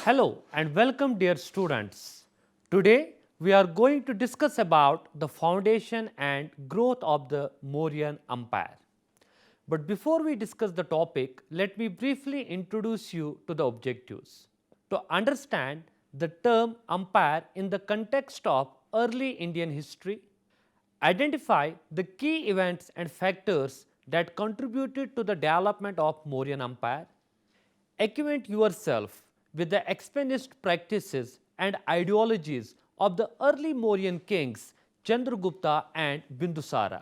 Hello and welcome dear students. Today we are going to discuss about the foundation and growth of the Mauryan Empire. But before we discuss the topic, let me briefly introduce you to the objectives. To understand the term empire in the context of early Indian history, identify the key events and factors that contributed to the development of Mauryan Empire, acquaint yourself with the expansionist practices and ideologies of the early Mauryan kings Chandragupta and Bindusara.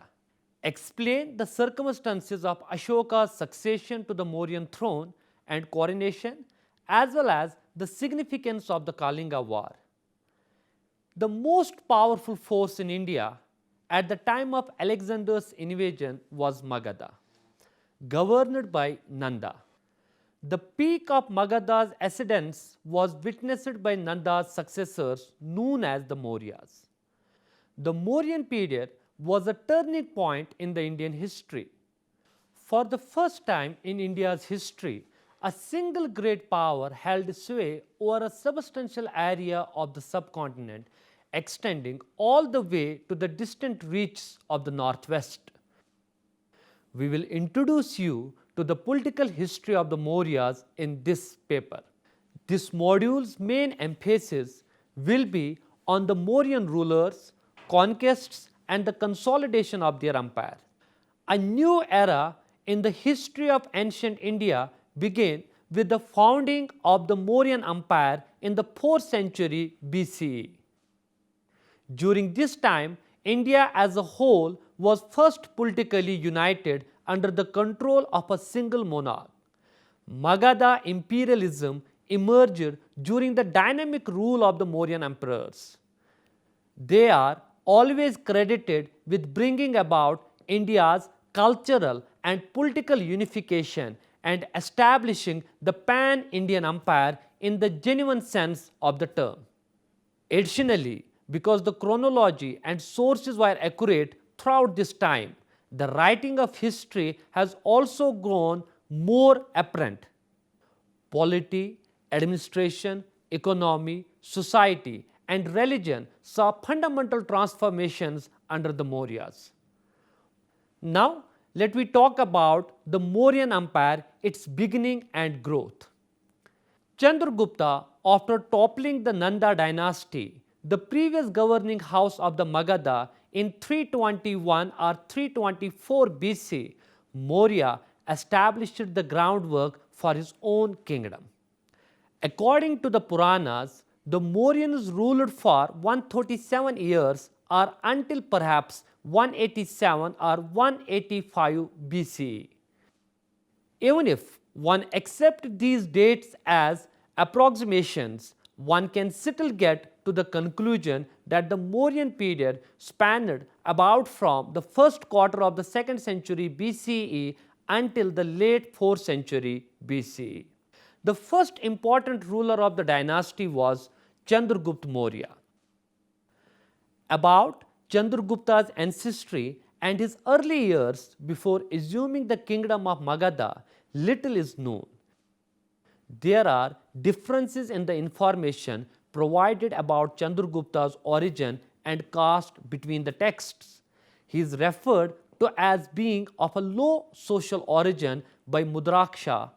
Explain the circumstances of Ashoka's succession to the Mauryan throne and coronation, as well as the significance of the Kalinga War. The most powerful force in India at the time of Alexander's invasion was Magadha, governed by Nanda. The peak of Magadha's ascendance was witnessed by Nanda's successors known as the Mauryas. The Mauryan period was a turning point in the Indian history. For the first time in India's history, a single great power held sway over a substantial area of the subcontinent, extending all the way to the distant reaches of the northwest. We will introduce you to the political history of the Mauryas in this paper. This module's main emphasis will be on the Mauryan rulers, conquests and the consolidation of their empire. A new era in the history of ancient India began with the founding of the Mauryan Empire in the 4th century BCE. During this time, India as a whole was first politically united under the control of a single monarch. Magadha imperialism emerged during the dynamic rule of the Mauryan emperors. They are always credited with bringing about India's cultural and political unification and establishing the pan-Indian empire in the genuine sense of the term. Additionally, because the chronology and sources were accurate throughout this time, the writing of history has also grown more apparent. Polity, administration, economy, society and religion saw fundamental transformations under the Mauryas. Now, let me talk about the Mauryan Empire, its beginning and growth. Chandragupta, after toppling the Nanda dynasty, the previous governing house of the Magadha, in 321 or 324 BC, Maurya established the groundwork for his own kingdom. According to the Puranas, the Mauryans ruled for 137 years or until perhaps 187 or 185 BCE. Even if one accepts these dates as approximations, one can still get to the conclusion that the Mauryan period spanned about from the first quarter of the 2nd century BCE until the late 4th century BCE. The first important ruler of the dynasty was Chandragupta Maurya. About Chandragupta's ancestry and his early years before assuming the kingdom of Magadha, little is known. There are differences in the information provided about Chandragupta's origin and caste between the texts. He is referred to as being of a low social origin by Mudraksha.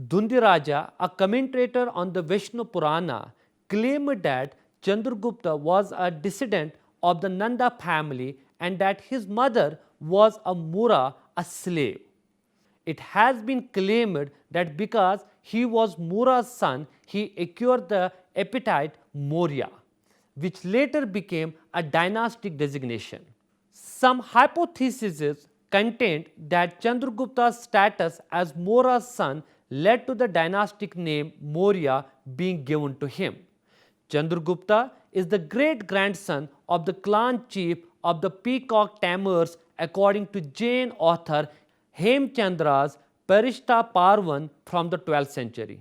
Dhundiraja, a commentator on the Vishnu Purana, claimed that Chandragupta was a descendant of the Nanda family and that his mother was a Mura, a slave. It has been claimed that because he was Mura's son, he acquired the epithet Maurya, which later became a dynastic designation. Some hypotheses contend that Chandragupta's status as Mura's son led to the dynastic name Maurya being given to him. Chandragupta is the great-grandson of the clan chief of the Peacock Tamers according to Jain author Hemchandra's Parishta Parvan from the 12th century.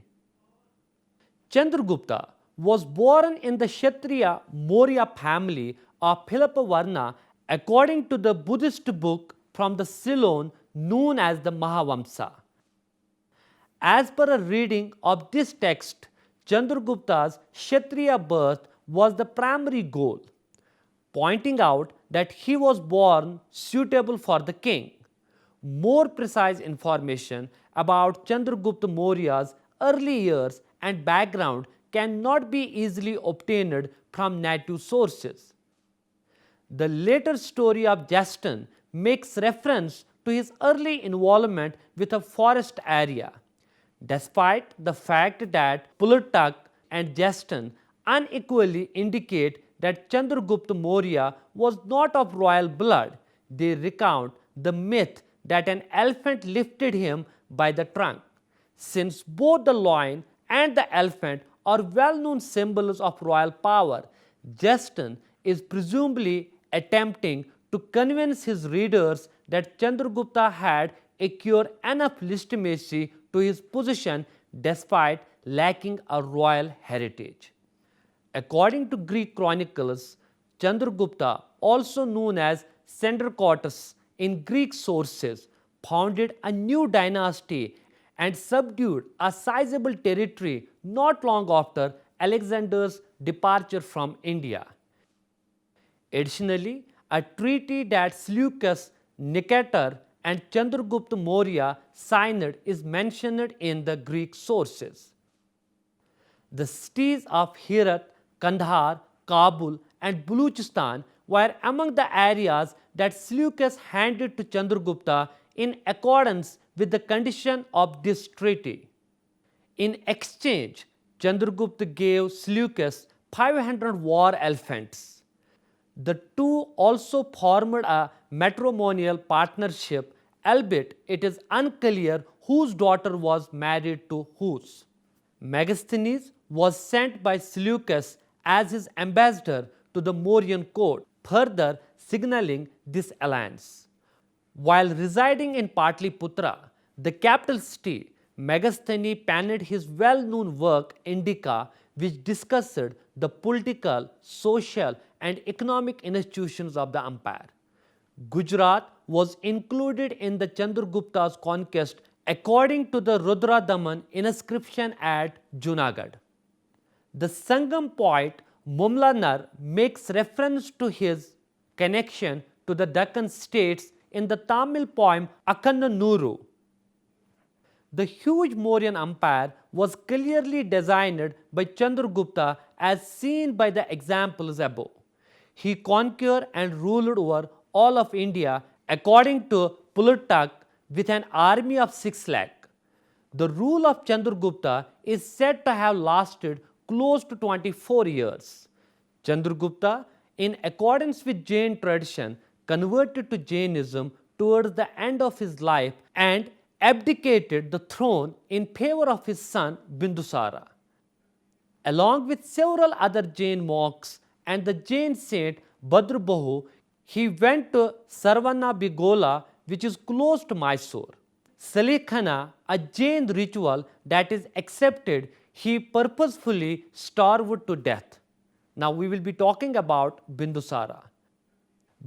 Chandragupta was born in the Kshatriya Maurya family of Philippa Varna according to the Buddhist book from the Ceylon known as the Mahavamsa. As per a reading of this text, Chandragupta's Kshatriya birth was the primary goal, pointing out that he was born suitable for the king. More precise information about Chandragupta Maurya's early years and background cannot be easily obtained from native sources. The later story of Justin makes reference to his early involvement with a forest area. Despite the fact that Plutarch and Justin unequally indicate that Chandragupta Maurya was not of royal blood, they recount the myth that an elephant lifted him by the trunk. Since both the lion and the elephant are well-known symbols of royal power, Justin is presumably attempting to convince his readers that Chandragupta had acquired enough legitimacy to his position despite lacking a royal heritage. According to Greek chronicles, Chandragupta, also known as Sendercotus in Greek sources, founded a new dynasty and subdued a sizable territory not long after Alexander's departure from India. Additionally, a treaty that Seleucus Nicator and Chandragupta Maurya signed is mentioned in the Greek sources. The cities of Herat, Kandahar, Kabul, and Baluchistan were among the areas that Seleucus handed to Chandragupta in accordance with the condition of this treaty. In exchange, Chandragupta gave Seleucus 500 war elephants. The two also formed a matrimonial partnership, albeit it is unclear whose daughter was married to whose. Megasthenes was sent by Seleucus as his ambassador to the Mauryan court, further signaling this alliance. While residing in Patliputra, the capital city, Megasthenes penned his well-known work Indica, which discussed the political, social, and economic institutions of the empire. Gujarat was included in the Chandragupta's conquest according to the Rudradaman inscription at Junagadh. The Sangam poet Mumlanar makes reference to his connection to the Deccan states in the Tamil poem Akannanuru. The huge Mauryan empire was clearly designed by Chandragupta as seen by the examples above. He conquered and ruled over all of India according to Plutarch with an army of 6 lakh. The rule of Chandragupta is said to have lasted close to 24 years. Chandragupta, in accordance with Jain tradition, converted to Jainism towards the end of his life and abdicated the throne in favor of his son Bindusara. Along with several other Jain monks and the Jain saint Bhadrabahu, he went to Sarvanabigola, which is close to Mysore. Salikhana, a Jain ritual that is accepted, he purposefully starved to death. Now we will be talking about Bindusara.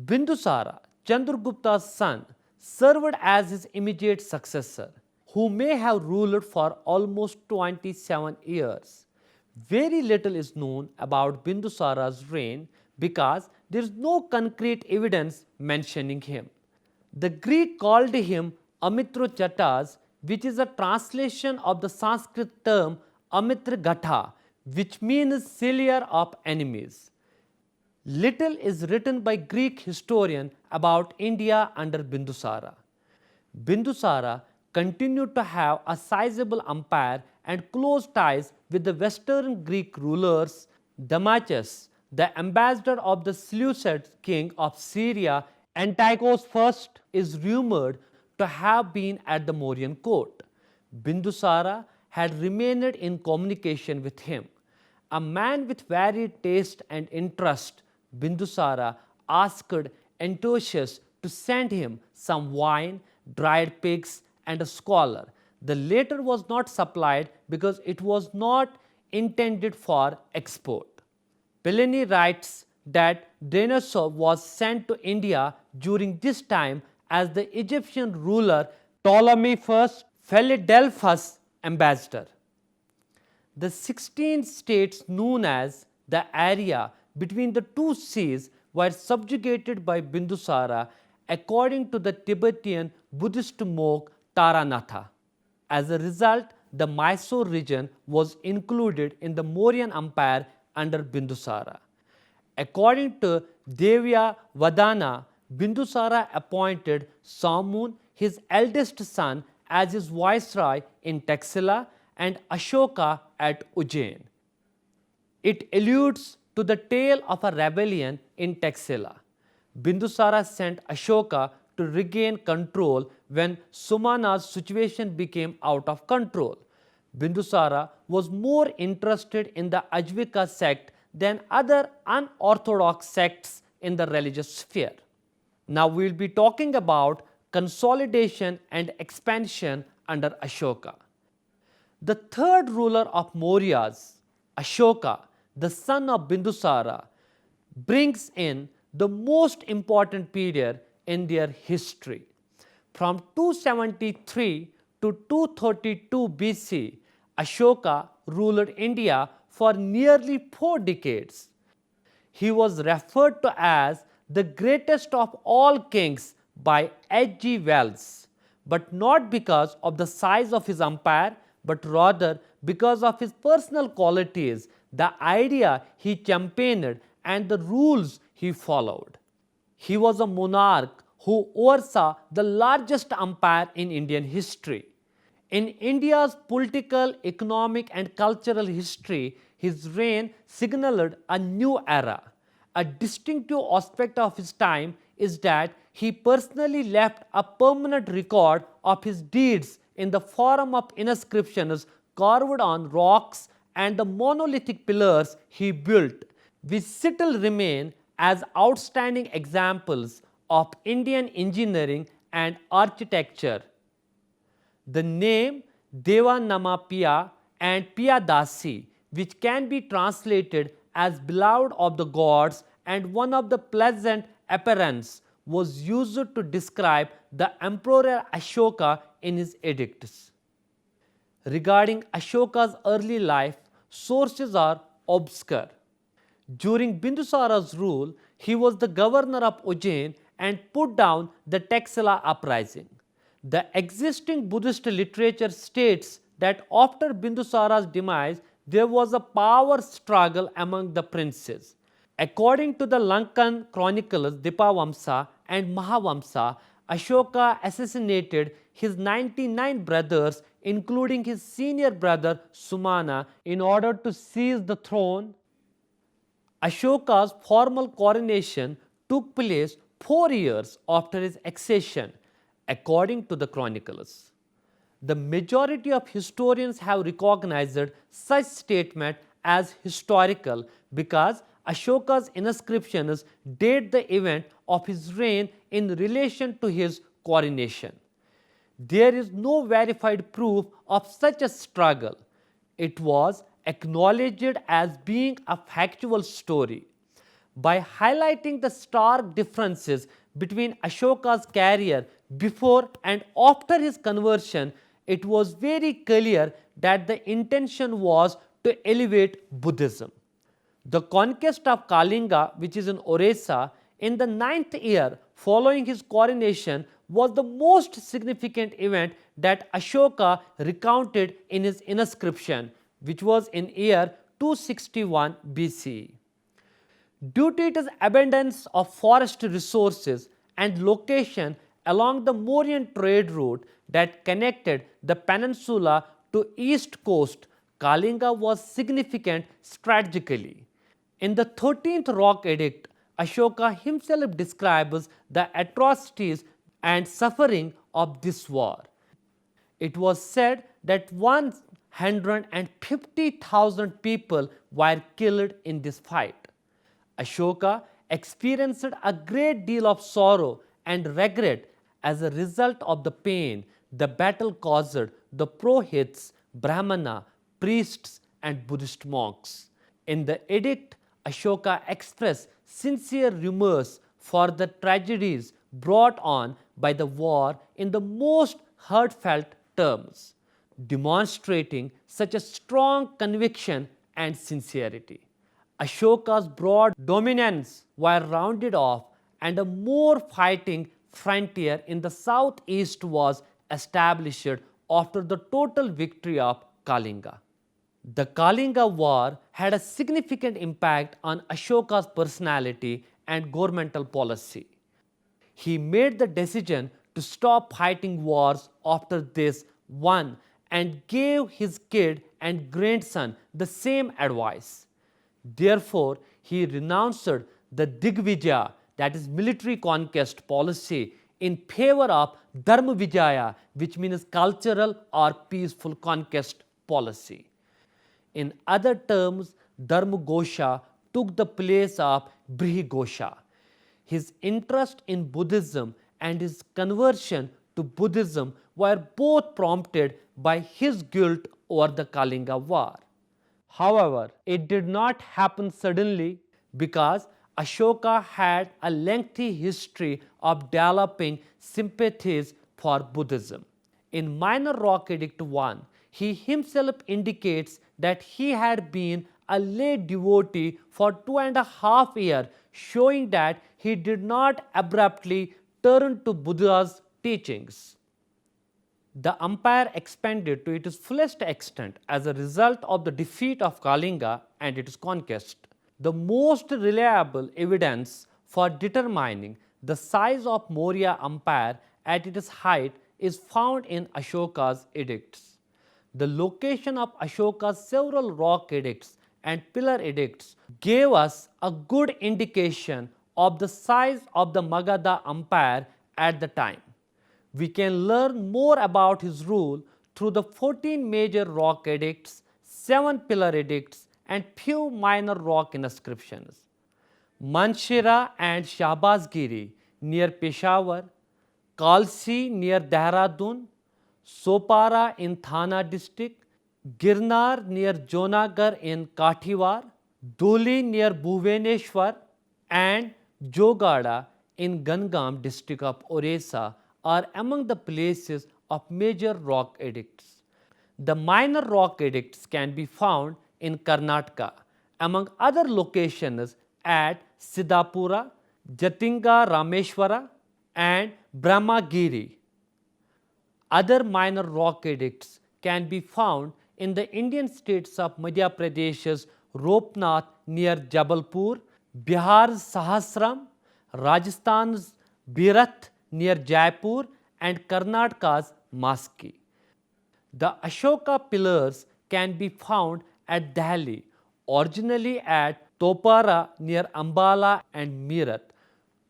Bindusara, Chandragupta's son, served as his immediate successor, who may have ruled for almost 27 years. Very little is known about Bindusara's reign because there is no concrete evidence mentioning him. The Greek called him Amitrochatas, which is a translation of the Sanskrit term Amitragatha, which means slayer of enemies. Little is written by Greek historian about India under Bindusara. Bindusara continued to have a sizable empire and close ties with the western Greek rulers. Damachus, the ambassador of the Seleucid king of Syria, Antiochus I, is rumored to have been at the Mauryan court. Bindusara had remained in communication with him. A man with varied taste and interest, Bindusara asked Antiochus to send him some wine, dried pigs, and a scholar. The latter was not supplied because it was not intended for export. Pliny writes that Dionysus was sent to India during this time as the Egyptian ruler Ptolemy I Philadelphus' ambassador. the 16 states known as the area between the two seas were subjugated by Bindusara according to the Tibetan Buddhist monk Taranatha. As a result, the Mysore region was included in the Mauryan Empire under Bindusara. According to Devya Vadana, Bindusara appointed Samun, his eldest son, as his viceroy in Taxila and Ashoka at Ujjain. It alludes to the tale of a rebellion in Taxila. Bindusara sent Ashoka to regain control when Sumana's situation became out of control. Bindusara was more interested in the Ajvika sect than other unorthodox sects in the religious sphere. Now we will be talking about consolidation and expansion under Ashoka. The third ruler of Mauryas, Ashoka, the son of Bindusara, brings in the most important period in their history. From 273 to 232 BC, Ashoka ruled India for nearly 4 decades. He was referred to as the greatest of all kings by H.G. Wells, but not because of the size of his empire, but rather because of his personal qualities, the idea he championed, and the rules he followed. He was a monarch who oversaw the largest empire in Indian history. In India's political, economic, and cultural history, his reign signaled a new era. A distinctive aspect of his time is that he personally left a permanent record of his deeds in the form of inscriptions carved on rocks and the monolithic pillars he built, which still remain as outstanding examples of Indian engineering and architecture. The name Devanamapiya and Piyadasi, which can be translated as beloved of the gods and one of the pleasant appearance, was used to describe the Emperor Ashoka in his edicts. Regarding Ashoka's early life, sources are obscure. During Bindusara's rule, he was the governor of Ujjain and put down the Taxila uprising. The existing Buddhist literature states that after Bindusara's demise, there was a power struggle among the princes. According to the Lankan chronicles Dipavamsa and Mahavamsa, Ashoka assassinated his 99 brothers, including his senior brother Sumana, in order to seize the throne. Ashoka's formal coronation took place 4 years after his accession, according to the chronicles. The majority of historians have recognized such statement as historical because Ashoka's inscriptions date the event of his reign in relation to his coronation. There is no verified proof of such a struggle. It was acknowledged as being a factual story. By highlighting the stark differences between Ashoka's career before and after his conversion, it was very clear that the intention was to elevate Buddhism. The conquest of Kalinga, which is in Orissa, in the 9th year following his coronation, was the most significant event that Ashoka recounted in his inscription, which was in year 261 BC. Due to its abundance of forest resources and location along the Mauryan trade route that connected the peninsula to east coast, Kalinga was significant strategically. In the 13th Rock Edict, Ashoka himself describes the atrocities and suffering of this war. It was said that 150,000 people were killed in this fight. Ashoka experienced a great deal of sorrow and regret as a result of the pain the battle caused the Purohits, Brahmana, priests, and Buddhist monks. In the edict, Ashoka expressed sincere remorse for the tragedies brought on by the war in the most heartfelt terms. demonstrating such a strong conviction and sincerity. Ashoka's broad dominance were rounded off, and a more fighting frontier in the southeast was established after the total victory of Kalinga. The Kalinga War had a significant impact on Ashoka's personality and governmental policy. He made the decision to stop fighting wars after this one and gave his kid and grandson the same advice. Therefore, he renounced the Digvijaya, that is military conquest policy, in favor of Dharma Vijaya, which means cultural or peaceful conquest policy. In other terms, Dharma Ghosha took the place of Brihi Ghosha. His interest in Buddhism and his conversion to Buddhism were both prompted by his guilt over the Kalinga War. However, it did not happen suddenly because Ashoka had a lengthy history of developing sympathies for Buddhism. In Minor Rock Edict 1, he himself indicates that he had been a lay devotee for 2.5 years, showing that he did not abruptly turn to Buddha's teachings. The empire expanded to its fullest extent as a result of the defeat of Kalinga and its conquest. The most reliable evidence for determining the size of Maurya Empire at its height is found in Ashoka's edicts. The location of Ashoka's several rock edicts and pillar edicts gave us a good indication of the size of the Magadha Empire at the time. We can learn more about his rule through the 14 major rock edicts, 7 pillar edicts, and few minor rock inscriptions. Manshira and Shahbazgiri near Peshawar, Kalsi near Dehradun, Sopara in Thana district, Girnar near Jonagar in Kathiawar, Doli near Bhubaneswar, and Jogada in Gangam district of Orissa are among the places of major rock edicts. The minor rock edicts can be found in Karnataka, among other locations at Siddhapura, Jatinga Rameshwara, and Brahmagiri. Other minor rock edicts can be found in the Indian states of Madhya Pradesh's Ropnath near Jabalpur, Bihar's Sahasram, Rajasthan's Birath near Jaipur, and Karnataka's Maski. The Ashoka pillars can be found at Delhi, originally at Topara near Ambala and Meerut,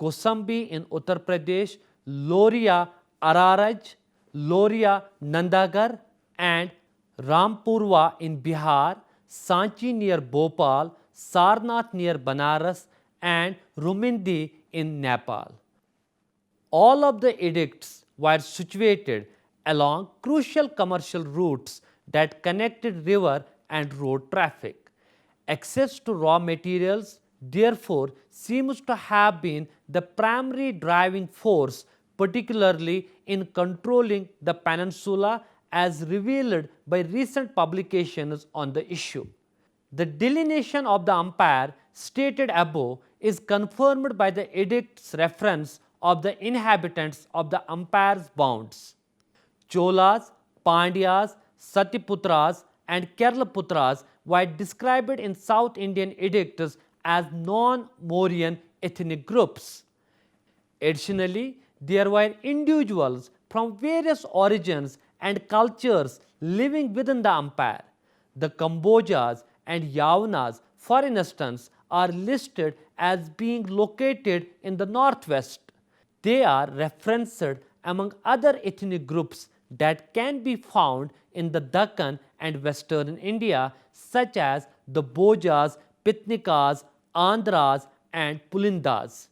Kosambi in Uttar Pradesh, Loria Araraj, Loria Nandagar, and Rampurwa in Bihar, Sanchi near Bhopal, Sarnath near Banaras, and Rumindi in Nepal. All of the edicts were situated along crucial commercial routes that connected river and road traffic. Access to raw materials, therefore, seems to have been the primary driving force, particularly in controlling the peninsula, as revealed by recent publications on the issue. The delineation of the empire stated above is confirmed by the edict's reference of the inhabitants of the empire's bounds. Cholas, Pandyas, Satiputras, and Keralaputras were described in South Indian edicts as non-Mauryan ethnic groups. Additionally, there were individuals from various origins and cultures living within the empire. The Kambojas and Yavanas, for instance, are listed as being located in the northwest. They are referenced among other ethnic groups that can be found in the Deccan and western India, such as the Bhojas, Pitnikas, Andhras, and Pulindas.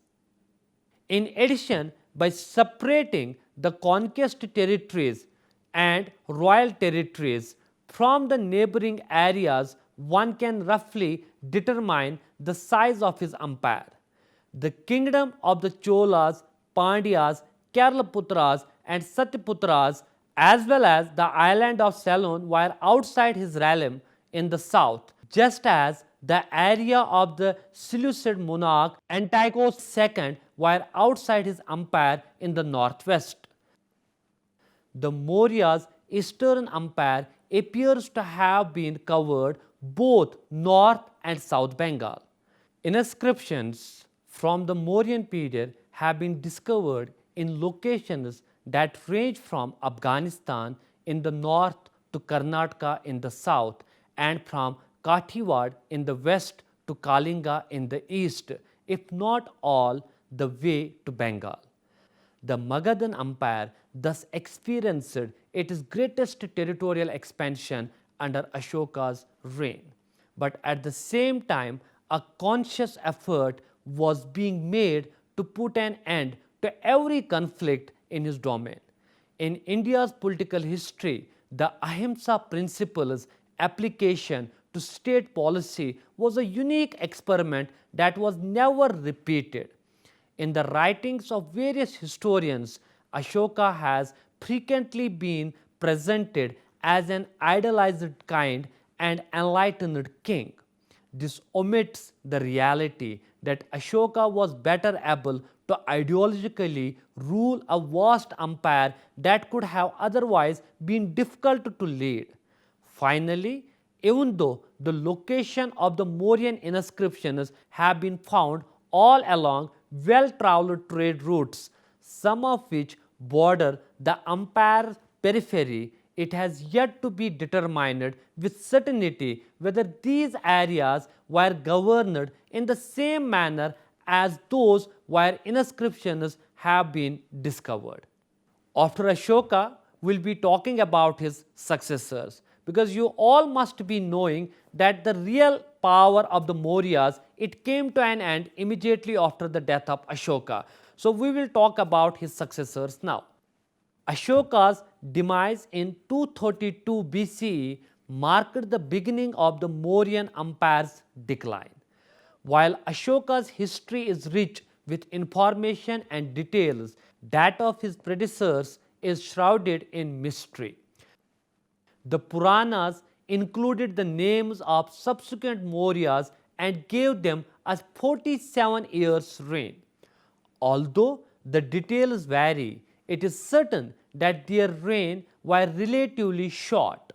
In addition, by separating the conquest territories and royal territories from the neighboring areas, one can roughly determine the size of his empire. The kingdom of the Cholas, Pandyas, Keralaputras, and Satiputras as well as the island of Ceylon were outside his realm in the south, just as the area of the Seleucid monarch Antiochus II were outside his empire in the northwest. The Maurya's eastern empire appears to have been covered both North and South Bengal. Inscriptions from the Mauryan period have been discovered in locations that range from Afghanistan in the north to Karnataka in the south, and from Kathiawar in the west to Kalinga in the east, if not all the way to Bengal. The Magadhan Empire thus experienced its greatest territorial expansion under Ashoka's reign. But at the same time, a conscious effort was being made to put an end to every conflict in his domain. In India's political history, the Ahimsa principle's application to state policy was a unique experiment that was never repeated. In the writings of various historians, Ashoka has frequently been presented as an idealized kind and enlightened king. This omits the reality that Ashoka was better able to ideologically rule a vast empire that could have otherwise been difficult to lead. Finally, even though the location of the Mauryan inscriptions have been found all along well-traveled trade routes, some of which border the empire's periphery, it has yet to be determined with certainty whether these areas were governed in the same manner as those where inscriptions have been discovered. After Ashoka, we will be talking about his successors, because you all must be knowing that the real power of the Mauryas, it came to an end immediately after the death of Ashoka. So we will talk about his successors now. Ashoka's demise in 232 BCE marked the beginning of the Mauryan Empire's decline. While Ashoka's history is rich with information and details, that of his predecessors is shrouded in mystery. The Puranas included the names of subsequent Mauryas and gave them a 47 years reign. Although the details vary, it is certain that their reign were relatively short.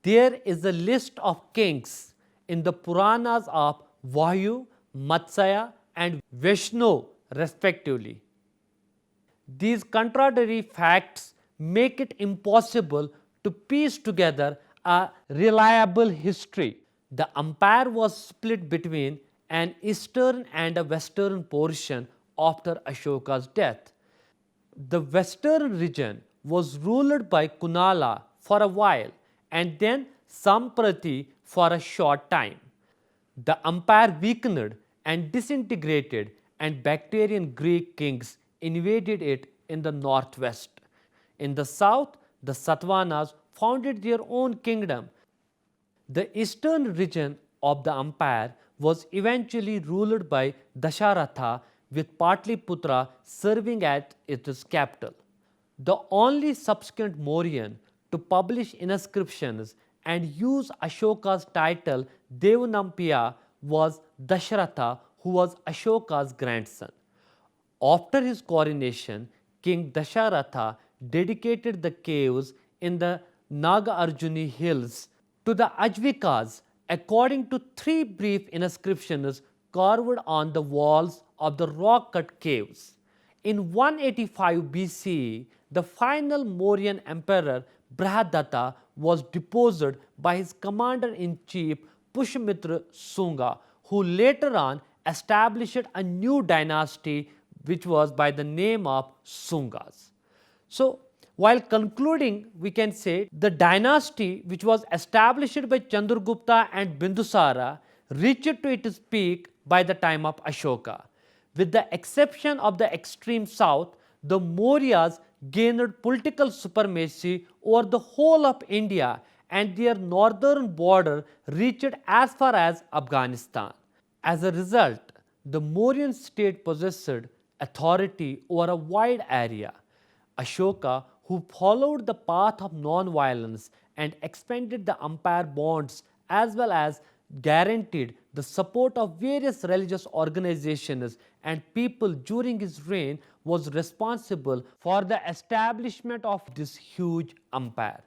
There is a list of kings in the Puranas of Vayu, Matsya and Vishnu respectively. These contradictory facts make it impossible to piece together a reliable history. The empire was split between an eastern and a western portion after Ashoka's death. The western region was ruled by Kunala for a while and then Samprati for a short time. The empire weakened and disintegrated, and Bactrian Greek kings invaded it in the northwest. In the south, the Satavahanas founded their own kingdom. The eastern region of the empire was eventually ruled by Dasharatha, with Patliputra serving as its capital. The only subsequent Mauryan to publish inscriptions and use Ashoka's title Devanampiya was Dasharatha, who was Ashoka's grandson. After his coronation, King Dasharatha dedicated the caves in the Nagarjuni hills to the Ajvikas according to three brief inscriptions carved on the walls of the rock-cut caves. In 185 BCE, the final Mauryan emperor Brihadatta was deposed by his commander-in-chief Pushyamitra Sunga, who later on established a new dynasty which was by the name of Sungas. So, while concluding, we can say the dynasty which was established by Chandragupta and Bindusara reached to its peak by the time of Ashoka. With the exception of the extreme south, the Mauryas gained political supremacy over the whole of India, and their northern border reached as far as Afghanistan. As a result, the Mauryan state possessed authority over a wide area. Ashoka, who who followed the path of non-violence and expanded the empire bonds as well as guaranteed the support of various religious organizations and people during his reign, was responsible for the establishment of this huge empire.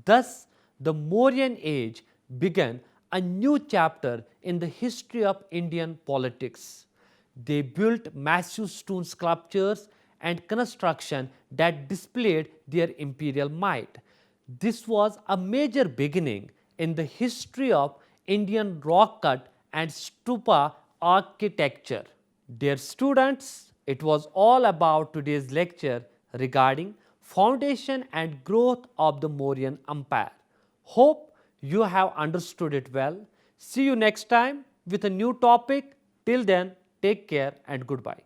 Thus, the Mauryan age began a new chapter in the history of Indian politics. They built massive stone sculptures and construction that displayed their imperial might. This was a major beginning in the history of Indian rock cut and stupa architecture. Dear students, it was all about today's lecture regarding foundation and growth of the Mauryan Empire. Hope you have understood it well. See you next time with a new topic. Till then, take care and goodbye.